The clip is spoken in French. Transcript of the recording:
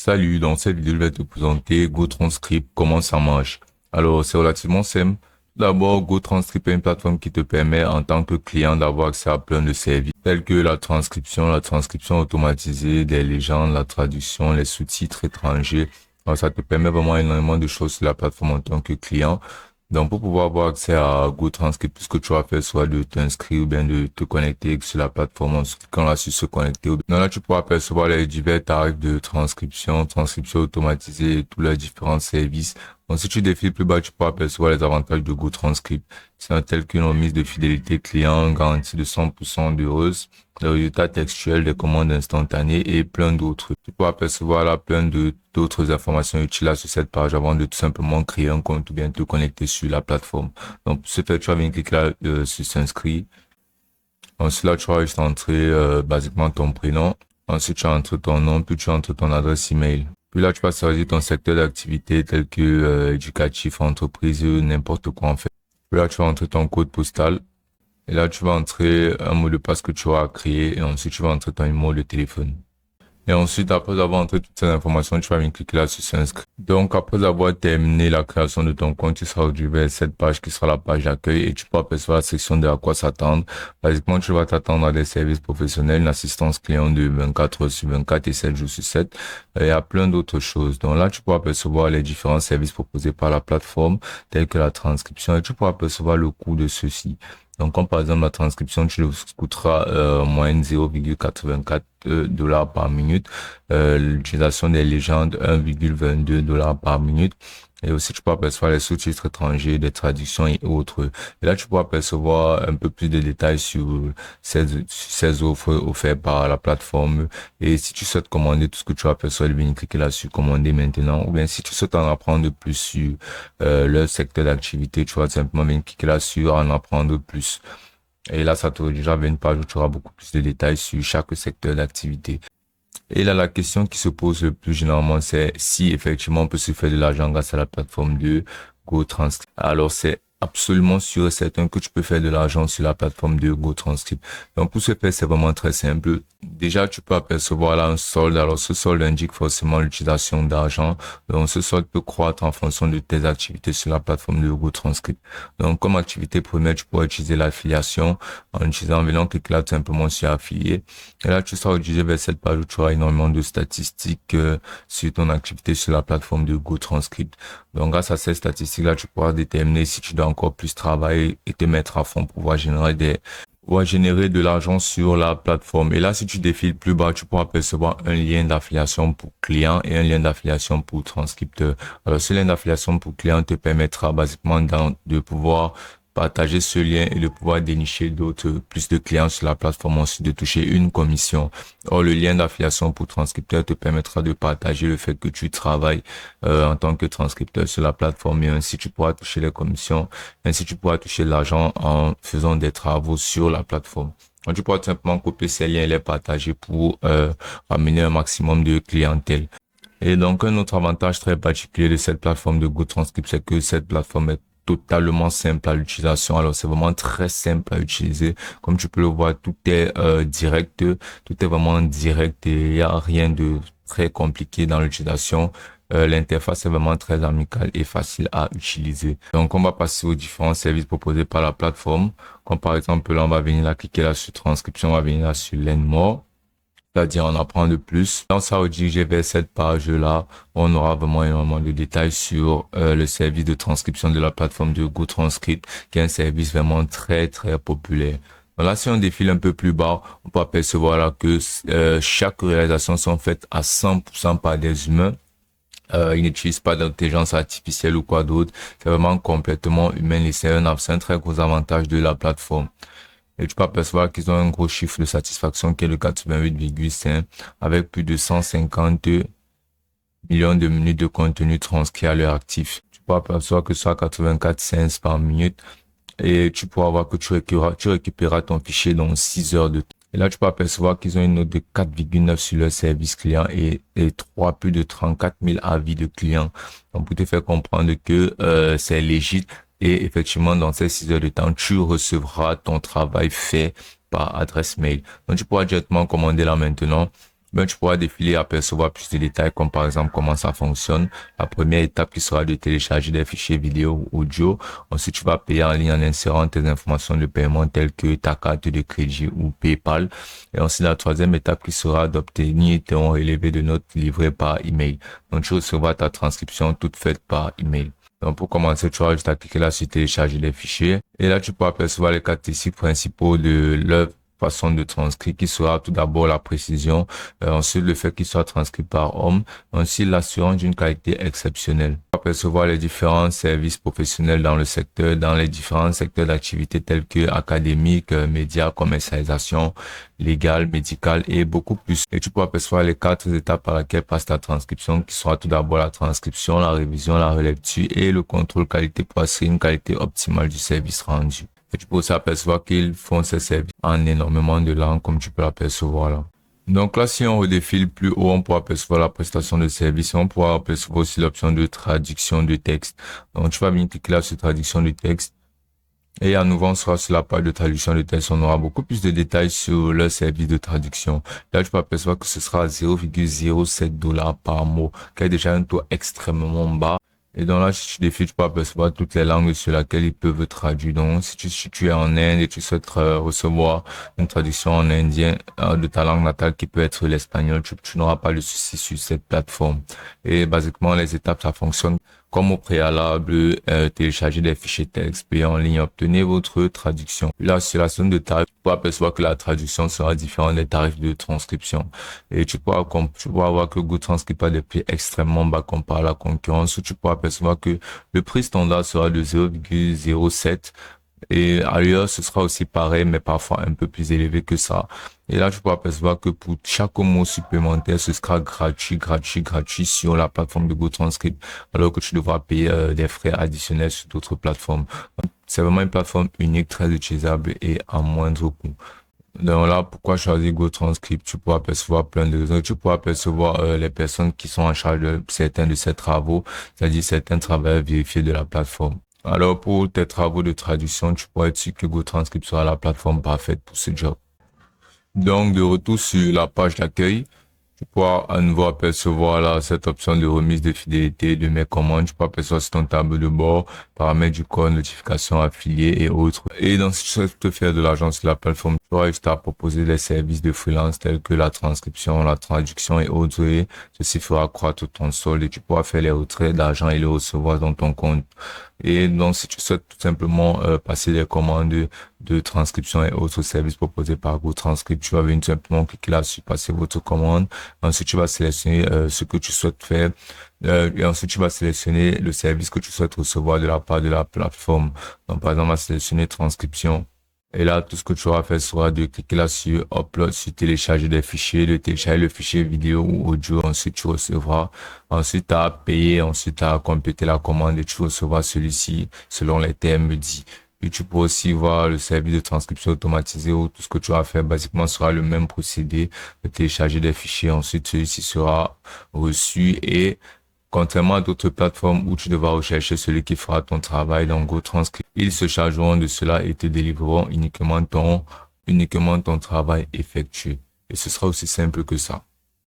Salut, dans cette vidéo, je vais te présenter GoTranscript, comment ça marche. Alors, c'est relativement simple. D'abord, GoTranscript est une plateforme qui te permet en tant que client d'avoir accès à plein de services tels que la transcription automatisée des légendes, la traduction, les sous-titres étrangers. Alors, ça te permet vraiment énormément de choses sur la plateforme en tant que client. Donc, pour pouvoir avoir accès à GoTranscript, tout ce que tu vas faire, soit de t'inscrire ou bien de te connecter sur la plateforme en cliquant là sur se connecter. Donc là, tu pourras apercevoir les divers tarifs de transcription, transcription automatisée et tous les différents services. Donc, si tu défiles plus bas, tu pourras apercevoir les avantages de GoTranscript. C'est un tel qu'une remise de fidélité client, garantie de 100% d'heureuse, le résultat textuel des commandes instantanées et plein d'autres. Tu pourras apercevoir là plein d'autres informations utiles là sur cette page avant de tout simplement créer un compte ou bien te connecter sur la plateforme. Donc, pour ce faire, tu vas venir cliquer là sur s'inscrire. Ensuite, là, tu vas juste entrer basiquement ton prénom. Ensuite, tu entres ton nom, puis tu entres ton adresse email. Puis là, tu vas choisir ton secteur d'activité tel que éducatif, entreprise, n'importe quoi en fait. Puis là, tu vas entrer ton code postal. Et là, tu vas entrer un mot de passe que tu auras créé et ensuite, tu vas entrer ton numéro de téléphone. Et ensuite, après avoir entré toutes ces informations, tu vas venir cliquer là sur s'inscrire. Donc, après avoir terminé la création de ton compte, tu seras redirigé vers cette page qui sera la page d'accueil et tu peux apercevoir la section de à quoi s'attendre. Basiquement, tu vas t'attendre à des services professionnels, une assistance client de 24 heures sur 24 et 7 jours sur 7. Il y a plein d'autres choses. Donc là, tu pourras apercevoir les différents services proposés par la plateforme, tels que la transcription et tu pourras apercevoir le coût de ceux-ci. Donc, comme par exemple la transcription, tu le coûtera en moyenne 0,84 dollars par minute. L'utilisation des légendes 1,22 dollars par minute. Et aussi, tu peux apercevoir les sous-titres étrangers, des traductions et autres. Et là, tu pourras apercevoir un peu plus de détails sur ces offres offertes par la plateforme. Et si tu souhaites commander tout ce que tu as apercevoir, venir cliquer là sur commander maintenant. Ou bien si tu souhaites en apprendre plus sur leur secteur d'activité, tu vas simplement venir cliquer là sur en apprendre plus. Et là, ça te redirigera vers une page où tu auras beaucoup plus de détails sur chaque secteur d'activité. Et là, la question qui se pose le plus généralement, c'est si effectivement on peut se faire de l'argent grâce à la plateforme de GoTranscript. Alors, c'est absolument sûr et certain que tu peux faire de l'argent sur la plateforme de GoTranscript. Donc, pour ce faire, c'est vraiment très simple. Déjà, tu peux apercevoir là un solde. Alors, ce solde indique forcément l'utilisation d'argent. Donc, ce solde peut croître en fonction de tes activités sur la plateforme de GoTranscript. Donc, comme activité première, tu pourras utiliser l'affiliation en utilisant, venant cliquer là tout simplement sur affilié. Et là, tu seras redirigé vers cette page où tu auras énormément de statistiques sur ton activité sur la plateforme de GoTranscript. Donc, grâce à ces statistiques-là, tu pourras déterminer si tu dois encore plus travailler et te mettre à fond pour pouvoir générer de l'argent sur la plateforme. Et là, si tu défiles plus bas, tu pourras percevoir un lien d'affiliation pour client et un lien d'affiliation pour transcripteur. Alors, ce lien d'affiliation pour client te permettra basiquement de pouvoir partager ce lien et de pouvoir dénicher plus de clients sur la plateforme, ensuite de toucher une commission. Or, le lien d'affiliation pour transcripteur te permettra de partager le fait que tu travailles en tant que transcripteur sur la plateforme et ainsi tu pourras toucher les commissions, ainsi tu pourras toucher de l'argent en faisant des travaux sur la plateforme. Donc, tu pourras tout simplement copier ces liens et les partager pour ramener un maximum de clientèle. Et donc, un autre avantage très particulier de cette plateforme de GoTranscript, c'est que cette plateforme est totalement simple à l'utilisation. Alors, c'est vraiment très simple à utiliser. Comme tu peux le voir, tout est direct, tout est vraiment direct et il n'y a rien de très compliqué dans l'utilisation. L'interface est vraiment très amicale et facile à utiliser. Donc, on va passer aux différents services proposés par la plateforme. Comme par exemple, là, on va venir là, cliquer là sur transcription, on va venir là sur Learn More. C'est-à-dire en apprendre plus. Donc, ça rediriger vers cette page-là, on aura vraiment énormément de détails sur le service de transcription de la plateforme de GoTranscript, qui est un service vraiment très, très populaire. Donc là, si on défile un peu plus bas, on peut apercevoir là que chaque réalisation sont faites à 100% par des humains. Ils n'utilisent pas d'intelligence artificielle ou quoi d'autre. C'est vraiment complètement humain et c'est un très gros avantage de la plateforme. Et tu peux apercevoir qu'ils ont un gros chiffre de satisfaction qui est de 88,5 avec plus de 150 millions de minutes de contenu transcrit à leur actif. Tu peux apercevoir que ça 84 cents par minute et tu pourras voir que tu récupéreras ton fichier dans 6 heures de temps. Et là, tu peux apercevoir qu'ils ont une note de 4,9 sur leur service client et plus de 34 000 avis de clients. Donc, pour te faire comprendre que c'est légit. Et effectivement, dans ces 6 heures de temps, tu recevras ton travail fait par adresse mail. Donc, tu pourras directement commander là maintenant. ben, tu pourras défiler et apercevoir plus de détails comme par exemple comment ça fonctionne. La première étape qui sera de télécharger des fichiers vidéo ou audio. Ensuite, tu vas payer en ligne en insérant tes informations de paiement telles que ta carte de crédit ou PayPal. Et ensuite, la troisième étape qui sera d'obtenir ton relevé de notes livré par email. Donc, tu recevras ta transcription toute faite par email. Donc, pour commencer, tu vas juste cliquer là sur télécharger les fichiers. Et là, tu pourras apercevoir les caractéristiques principaux de l'œuvre façon de transcrire qui sera tout d'abord la précision, ensuite le fait qu'il soit transcrit par homme, ensuite l'assurance d'une qualité exceptionnelle. On va percevoir les différents services professionnels dans le secteur, dans les différents secteurs d'activité tels que académique, médias, commercialisation, légal, médical et beaucoup plus. Et tu pourras percevoir les 4 étapes par lesquelles passe ta transcription qui sera tout d'abord la transcription, la révision, la relecture et le contrôle qualité pour assurer une qualité optimale du service rendu. Et tu peux aussi apercevoir qu'ils font ces services en énormément de langues, comme tu peux l'apercevoir là. Donc là, si on redéfile plus haut, on pourra apercevoir la prestation de service. On pourra apercevoir aussi l'option de traduction de texte. Donc tu vas venir cliquer là sur traduction de texte. Et à nouveau, on sera sur la page de traduction de texte. On aura beaucoup plus de détails sur le service de traduction. Là, tu peux apercevoir que ce sera 0,07 $ par mot, qui est déjà un taux extrêmement bas. Et donc là, si tu défiles, tu peux apercevoir toutes les langues sur lesquelles ils peuvent traduire. Donc, si tu es en Inde et tu souhaites recevoir une traduction en indien de ta langue natale qui peut être l'espagnol, tu n'auras pas de souci sur cette plateforme. Et basiquement, les étapes, ça fonctionne comme au préalable, télécharger des fichiers texte, payer en ligne, obtenir votre traduction. Là, sur la zone de tarifs, tu pourras apercevoir que la traduction sera différente des tarifs de transcription. Et tu pourras voir que Google Transcript a des prix extrêmement bas comparé à la concurrence, où tu pourras apercevoir que le prix standard sera de 0,07. Et ailleurs, ce sera aussi pareil, mais parfois un peu plus élevé que ça. Et là, tu pourras apercevoir que pour chaque mot supplémentaire, ce sera gratuit sur la plateforme de GoTranscript, alors que tu devras payer des frais additionnels sur d'autres plateformes. C'est vraiment une plateforme unique, très utilisable et à moindre coût. Donc là, pourquoi choisir GoTranscript? Tu pourras apercevoir plein de raisons. Tu pourras apercevoir les personnes qui sont en charge de certains de ces travaux, c'est-à-dire certains travailleurs vérifiés de la plateforme. Alors, pour tes travaux de traduction, tu pourras être sûr que GoTranscript sera la plateforme parfaite pour ce job. Donc, de retour sur la page d'accueil, tu pourras à nouveau apercevoir là cette option de remise de fidélité de mes commandes. Tu peux apercevoir sur ton tableau de bord, paramètres du code, notifications affiliées et autres. Et donc, si tu souhaites te faire de l'argent sur la plateforme, tu auras juste à proposer des services de freelance tels que la transcription, la traduction et autres. Et ceci fera croître ton solde et tu pourras faire les retraits d'argent et les recevoir dans ton compte. Et donc, si tu souhaites tout simplement passer des commandes de transcription et autres services proposés par GoTranscript, tu vas venir simplement cliquer là sur passer votre commande. Ensuite, tu vas sélectionner ce que tu souhaites faire. Et ensuite, tu vas sélectionner le service que tu souhaites recevoir de la part de la plateforme. Donc, par exemple, on va sélectionner transcription. Et là, tout ce que tu auras fait sera de cliquer là sur upload, sur télécharger des fichiers, de télécharger le fichier vidéo ou audio. Ensuite, tu recevras. Ensuite, tu as payé. Ensuite, tu as complété la commande et tu recevras celui-ci selon les termes dits. Et tu peux aussi voir le service de transcription automatisé où tout ce que tu vas faire basiquement sera le même procédé de télécharger des fichiers. Ensuite, celui-ci sera reçu et contrairement à d'autres plateformes où tu devras rechercher celui qui fera ton travail dans GoTranscript, ils se chargeront de cela et te délivreront uniquement ton travail effectué. Et ce sera aussi simple que ça.